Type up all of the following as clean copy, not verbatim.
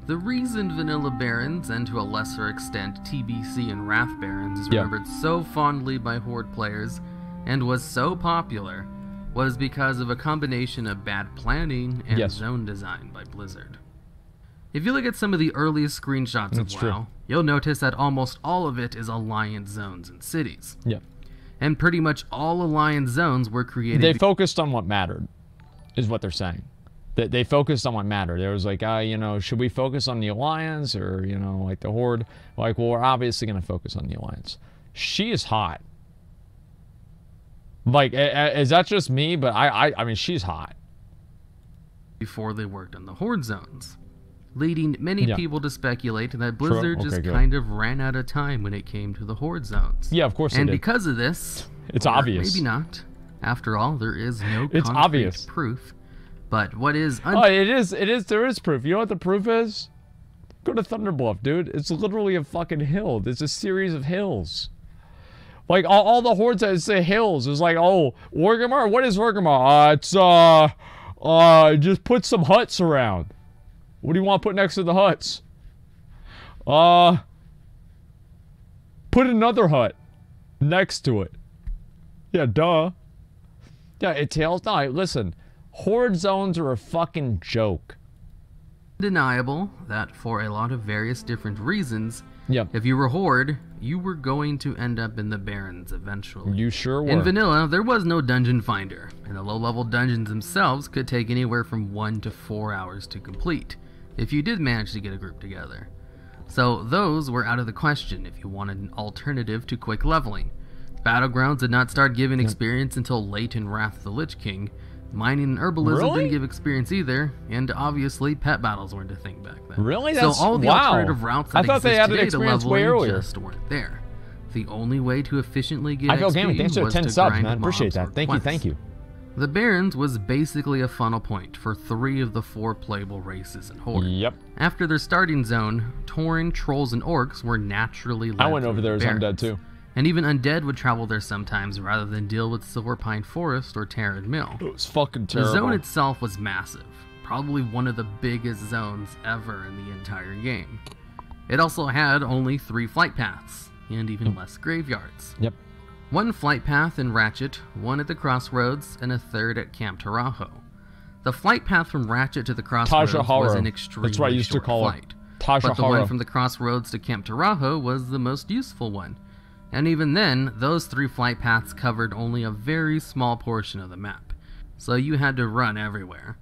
The reason vanilla Barrens, and to a lesser extent TBC and Wrath Barrens, is remembered so fondly by Horde players and was so popular was because of a combination of bad planning and zone design by Blizzard. If you look at some of the earliest screenshots of WoW, you'll notice that almost all of it is Alliance zones and cities. And pretty much all Alliance zones were created... They focused on what mattered, is what they're saying. They focused on what mattered. There was like, you know, should we focus on the Alliance or, you know, like the Horde? Like, well, we're obviously going to focus on the Alliance. She is hot. Like, is that just me? But I mean, she's hot. Before they worked on the Horde zones, leading many people to speculate that Blizzard just kind of ran out of time when it came to the Horde zones. Yeah, of course they And did. because of this, it's obvious. Maybe not. After all, there is no it's concrete obvious. proof. But what is... it is. There is proof. You know what the proof is? Go to Thunderbluff, dude. It's literally a fucking hill. It's a series of hills. Like, all the hordes that say hills is like, oh, Orgrimmar? What is Orgrimmar? It's, just put some huts around. What do you want to put next to the huts? Put another hut next to it. Yeah, duh. Yeah, it tells... No, listen. Horde zones are a fucking joke. Undeniable that for a lot of various different reasons, Yep. If you were Horde, you were going to end up in the Barrens eventually. You sure were. In vanilla, there was no dungeon finder, and the low-level dungeons themselves could take anywhere from 1 to 4 hours to complete, if you did manage to get a group together. So those were out of the question if you wanted an alternative to quick leveling. Battlegrounds did not start giving experience until late in Wrath of the Lich King. Mining and herbalism didn't give experience either, and obviously pet battles weren't a thing back then. Really? So all the alternative routes that exist today to leveling just weren't there. The only way to efficiently get XP was to grind man. Appreciate mobs that. or Thank you. The Barrens was basically a funnel point for 3 of the 4 playable races in Horde. Yep. After their starting zone, Tauren, Trolls, and Orcs were naturally led I went over there as Undead too. And even Undead would travel there sometimes rather than deal with Silverpine Forest or Terran Mill. It was fucking terrible. The zone itself was massive, probably one of the biggest zones ever in the entire game. It also had only 3 flight paths, and even less graveyards. Yep. 1 flight path in Ratchet, 1 at the Crossroads, and a 3rd at Camp Tarajo. The flight path from Ratchet to the Crossroads was an extremely That's what I used to call flight. But the one from the Crossroads to Camp Tarajo was the most useful one. And even then, those 3 flight paths covered only a very small portion of the map, so you had to run everywhere.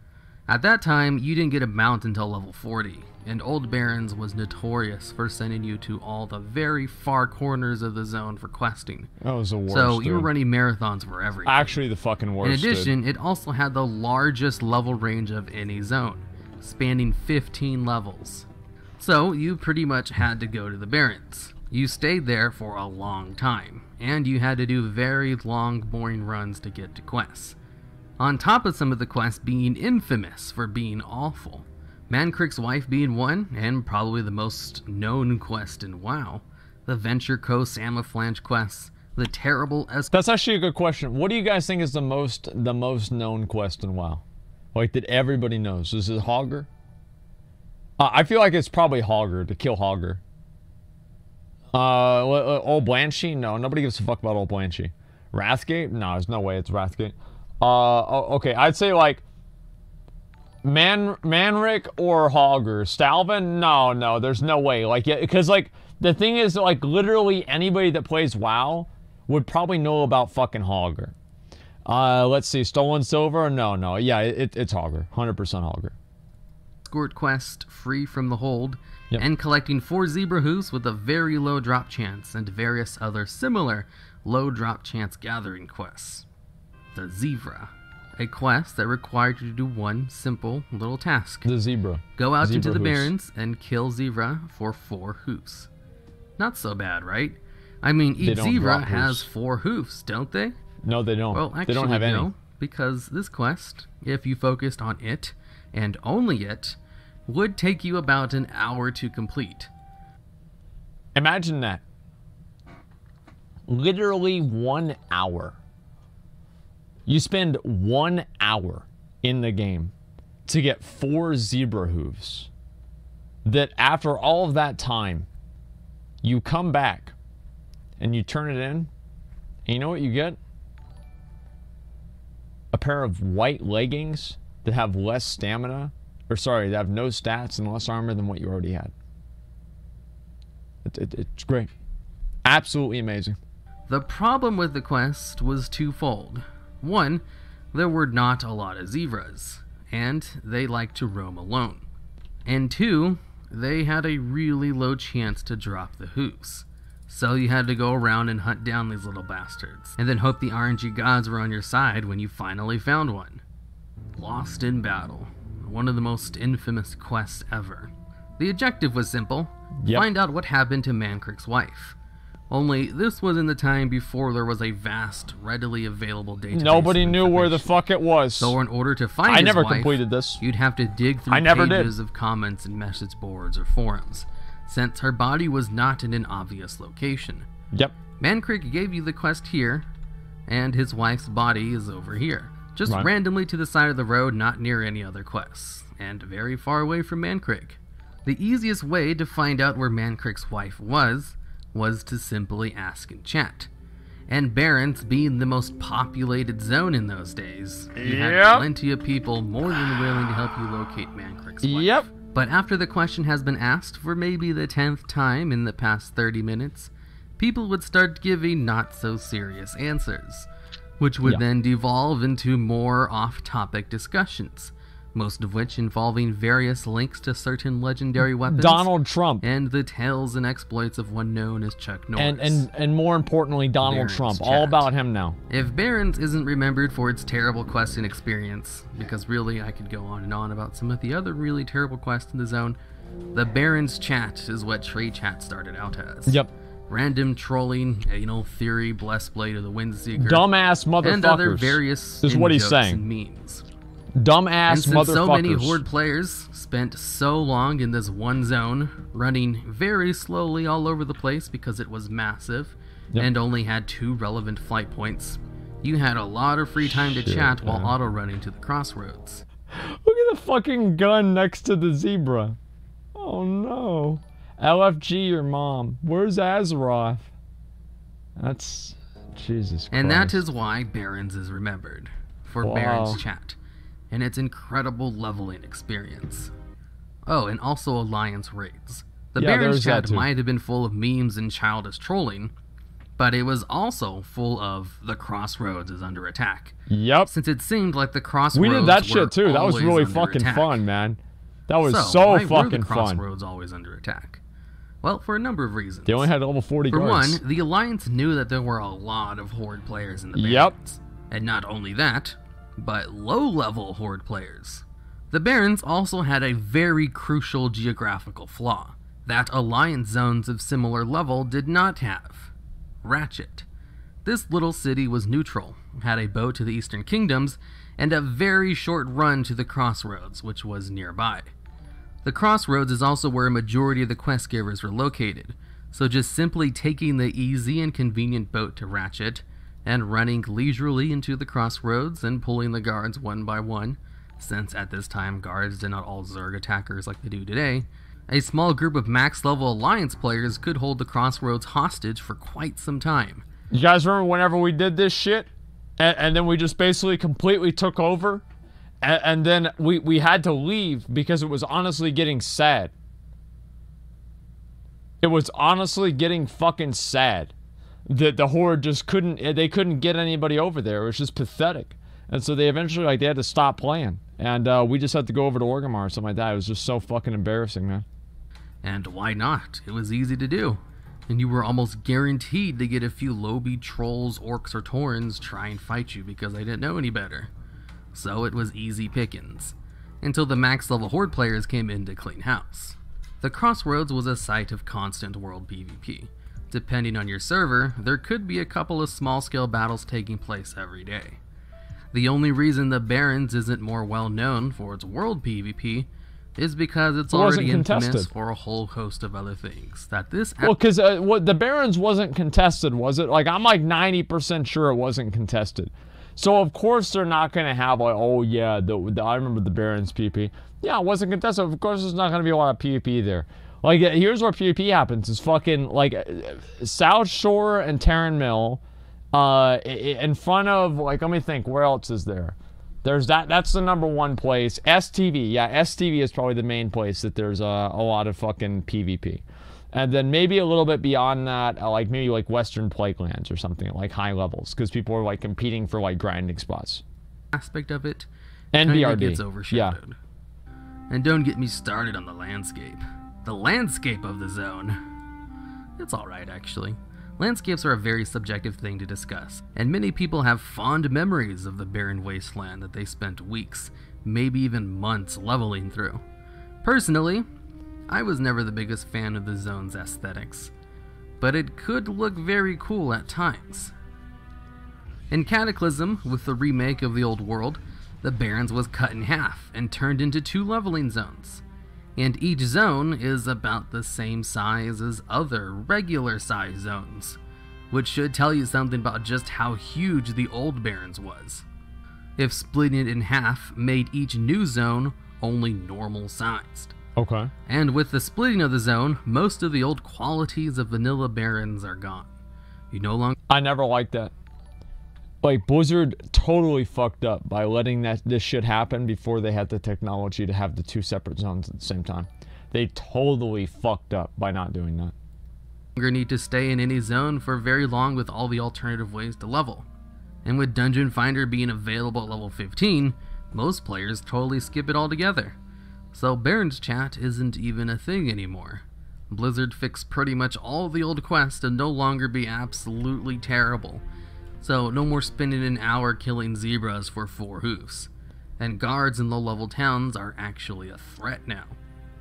At that time, you didn't get a mount until level 40, and Old Barrens was notorious for sending you to all the very far corners of the zone for questing. That was the worst, So you were running marathons for everything. Actually, the fucking worst. In addition, it also had the largest level range of any zone, spanning 15 levels. So you pretty much had to go to the Barrens. You stayed there for a long time, and you had to do very long, boring runs to get to quests. On top of some of the quests being infamous for being awful. Mancrick's wife being one, and probably the most known quest in WoW. The Venture Coast Amaflange quests, the terrible That's actually a good question. What do you guys think is the most known quest in WoW? Like, that everybody knows? Is it Hogger? I feel like it's probably Hogger, to kill Hogger. Old Blanchy? No, nobody gives a fuck about Old Blanchy. Wrathgate? No, there's no way it's Wrathgate. Okay, I'd say like Manric or Hogger. Stalvin? No, there's no way. Like, yeah, because like the thing is, like, literally anybody that plays WoW would probably know about fucking Hogger. Let's see, Stolen Silver? No, yeah, it's Hogger, 100% Hogger. Escort quest, free from the hold. And collecting 4 zebra hooves with a very low drop chance, and various other similar low drop chance gathering quests. The Zebra, a quest that required you to do one simple little task. The Zebra. Go out into the Barrens and kill Zebra for 4 hoofs. Not so bad, right? I mean, each zebra has 4 hoofs, don't they? No, they don't. Well, actually, they don't have any. No, because this quest, if you focused on it, and only it, would take you about an hour to complete. Imagine that. Literally 1 hour. You spend 1 hour in the game to get 4 zebra hooves. that after all of that time, you come back and you turn it in, and you know what you get? A pair of white leggings that have less stamina, or sorry, that have no stats and less armor than what you already had. It's great. Absolutely amazing. The problem with the quest was twofold. One, there were not a lot of zebras, and they liked to roam alone. And two, they had a really low chance to drop the hoofs. So you had to go around and hunt down these little bastards, and then hope the RNG gods were on your side when you finally found one. Lost in Battle, one of the most infamous quests ever. The objective was simple, find out what happened to Mancrick's wife. Only this was in the time before there was a vast, readily available database. Nobody knew where the fuck it was. So in order to find his never wife, completed this. You'd have to dig through pages of comments and message boards or forums, since her body was not in an obvious location. Yep. Mancrick gave you the quest here, and his wife's body is over here. Just randomly to the side of the road, not near any other quests, and very far away from Mancrick. The easiest way to find out where Mancrick's wife was to simply ask in chat. And Barrens being the most populated zone in those days, you had plenty of people more than willing to help you locate Mancrick's wife. But after the question has been asked for maybe the 10th time in the past 30 minutes, people would start giving not so serious answers, which would then devolve into more off-topic discussions, most of which involving various links to certain legendary weapons, Donald Trump, and the tales and exploits of one known as Chuck Norris. And more importantly, Donald Trump. All about him now. If Barrens isn't remembered for its terrible questing experience, because really I could go on and on about some of the other really terrible quests in the zone, the Barrens chat is what Trade Chat started out as. Yep. Random trolling, anal theory, blessed blade of the Windseeker, dumbass motherfuckers, and other various is what he's saying. And memes. Dumbass motherfuckers. So many Horde players spent so long in this one zone, running very slowly all over the place because it was massive, and only had 2 relevant flight points, you had a lot of free time to chat while auto-running to the crossroads. Look at the fucking gun next to the zebra. Oh no. LFG your mom. Where's Azeroth? That's... Jesus Christ. And that is why Barrens is remembered. For Barrens chat. And its incredible leveling experience. Oh, and also Alliance raids. The Barrens chat might have been full of memes and childish trolling, but it was also full of the Crossroads is under attack. Yep. Since it seemed like the Crossroads we did that shit too. That was really fucking fun, man. That was so fucking why were the fun. Crossroads always under attack? Well, for a number of reasons. They only had level 40 guards. For one, the Alliance knew that there were a lot of Horde players in the Barrens. And not only that, but low-level Horde players. The Barrens also had a very crucial geographical flaw that Alliance zones of similar level did not have. Ratchet. This little city was neutral, had a boat to the Eastern Kingdoms, and a very short run to the Crossroads, which was nearby. The Crossroads is also where a majority of the quest givers were located, so just simply taking the easy and convenient boat to Ratchet, and running leisurely into the Crossroads and pulling the guards one by one, since at this time guards did not all Zerg attackers like they do today, a small group of max-level Alliance players could hold the Crossroads hostage for quite some time. You guys remember whenever we did this shit? And then we just basically completely took over? And then we had to leave because it was honestly getting sad. It was honestly getting fucking sad. That the Horde just they couldn't get anybody over there. It was just pathetic. And so they eventually, they had to stop playing. And we just had to go over to Orgrimmar or something like that. It was just so fucking embarrassing, man. And why not? It was easy to do. And you were almost guaranteed to get a few lowbie trolls, orcs, or taurens try and fight you because they didn't know any better. So it was easy pickings. Until the max level Horde players came in to clean house. The Crossroads was a site of constant world PvP. Depending on your server, there could be a couple of small-scale battles taking place every day. The only reason the Barrens isn't more well-known for its world PvP is because it's already infamous for a whole host of other things. Well, because the Barrens wasn't contested, was it? Like, I'm like 90% sure it wasn't contested. So of course they're not gonna have like, oh yeah, I remember the Barrens PvP. Yeah, it wasn't contested. Of course there's not gonna be a lot of PvP there. Like here's where PvP happens. It's fucking like South Shore and Terran Mill, in front of like, let me think, where else is there? There's that's the number one place. STV, yeah, STV is probably the main place that there's a lot of fucking PvP. And then maybe a little bit beyond that, like maybe like Western Plaguelands or something, like high levels, because people are like competing for like grinding spots. Aspect of it and BRD gets overshadowed. Yeah. And don't get me started on the landscape. The landscape of the zone. It's alright actually. Landscapes are a very subjective thing to discuss, and many people have fond memories of the barren wasteland that they spent weeks, maybe even months leveling through. Personally, I was never the biggest fan of the zone's aesthetics, but it could look very cool at times. In Cataclysm, with the remake of the old world, the Barrens was cut in half and turned into 2 leveling zones, and each zone is about the same size as other regular size zones, which should tell you something about just how huge the old Barrens was. If splitting it in half made each new zone only normal sized. Okay. And with the splitting of the zone, most of the old qualities of vanilla Barrens are gone. You no longer... I never liked that. Like, Blizzard totally fucked up by letting this shit happen before they had the technology to have the 2 separate zones at the same time. They totally fucked up by not doing that. Longer need to stay in any zone for very long with all the alternative ways to level. And with Dungeon Finder being available at level 15, most players totally skip it altogether. So Barrens chat isn't even a thing anymore. Blizzard fixed pretty much all the old quests to no longer be absolutely terrible. So no more spending an hour killing zebras for 4 hoofs. And guards in low-level towns are actually a threat now.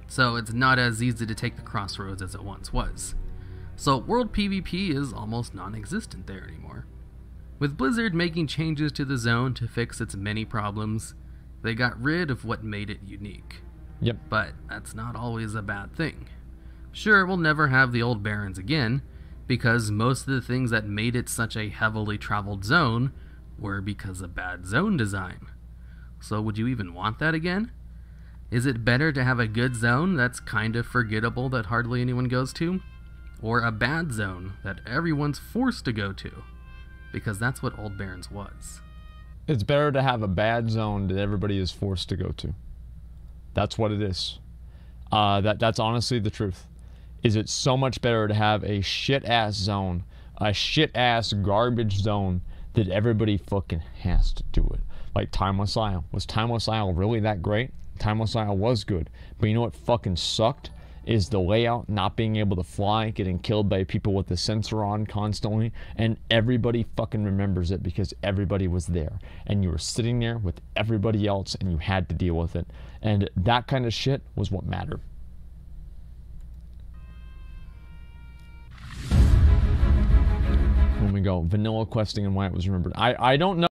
So it's not as easy to take the crossroads as it once was. So world PvP is almost non-existent there anymore. With Blizzard making changes to the zone to fix its many problems, they got rid of what made it unique. Yep. But that's not always a bad thing. Sure, we'll never have the old Barrens again, because most of the things that made it such a heavily traveled zone were because of bad zone design. So would you even want that again? Is it better to have a good zone that's kind of forgettable that hardly anyone goes to? Or a bad zone that everyone's forced to go to? Because that's what Old Barrens was. It's better to have a bad zone that everybody is forced to go to. That's what it is. That's honestly the truth. Is it so much better to have a shit-ass zone, a shit-ass garbage zone that everybody fucking has to do it. Like Timeless Isle. Was Timeless Isle really that great? Timeless Isle was good. But you know what fucking sucked? Is the layout, not being able to fly, getting killed by people with the sensor on constantly, and everybody fucking remembers it because everybody was there. And you were sitting there with everybody else and you had to deal with it. And that kind of shit was what mattered. When we go, vanilla questing and why it was remembered. I don't know.